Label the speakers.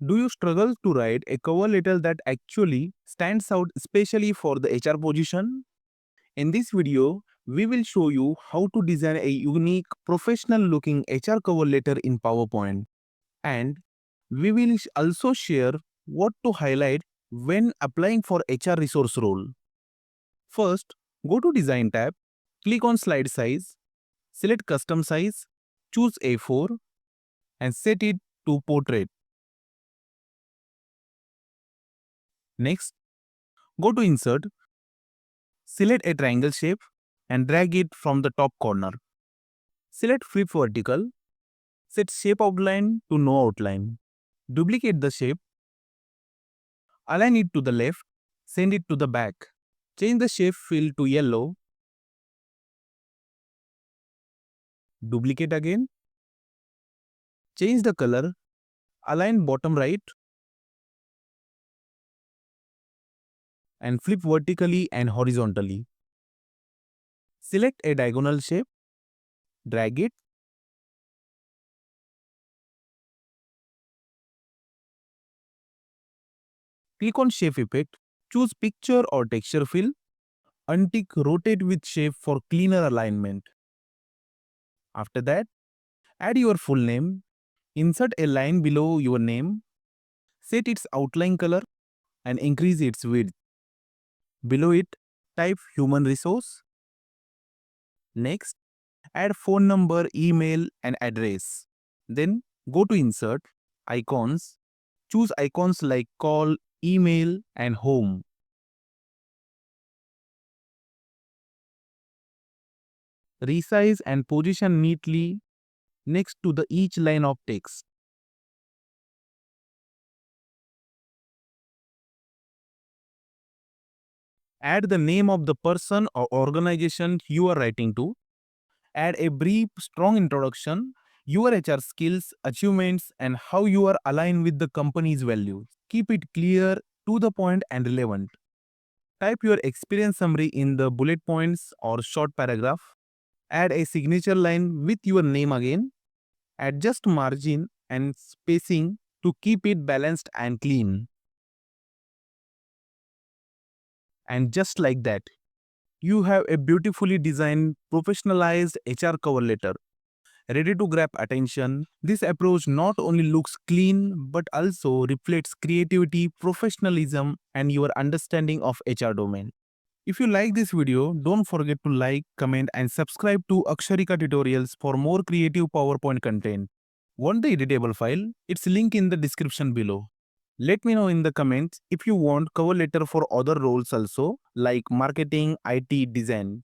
Speaker 1: Do you struggle to write a cover letter that actually stands out especially for the HR position? In this video, we will show you how to design a unique, professional looking HR cover letter in PowerPoint. And we will also share what to highlight when applying for HR resource role. First, go to Design tab, click on Slide Size, select Custom Size, choose A4 and set it to Portrait. Next, go to Insert, select a triangle shape and drag it from the top corner. Select Flip Vertical, set Shape Outline to No Outline. Duplicate the shape, align it to the left, send it to the back. Change the shape fill to yellow. Duplicate again. Change the color, align bottom right and flip vertically and horizontally. Select a diagonal shape, drag it, click on Shape Effect, choose Picture or Texture Fill, untick Rotate with Shape for cleaner alignment. After that, add your full name, insert a line below your name, set its outline color and increase its width. Below it, type Human Resource. Next, add phone number, email and address. Then go to Insert, Icons, choose icons like Call, Email and Home. Resize and position neatly next to each line of text. Add the name of the person or organization you are writing to. Add a brief, strong introduction, your HR skills, achievements, and how you are aligned with the company's values. Keep it clear, to the point, and relevant. Type your experience summary in the bullet points or short paragraph. Add a signature line with your name again. Adjust margin and spacing to keep it balanced and clean. And just like that, you have a beautifully designed, professionalized HR cover letter, ready to grab attention. This approach not only looks clean but also reflects creativity, professionalism, and your understanding of HR domain. If you like this video, don't forget to like, comment, and subscribe to Aksharika Tutorials for more creative PowerPoint content. Want the editable file? It's link in the description below. Let me know in the comments if you want cover letter for other roles also, like marketing, IT, design.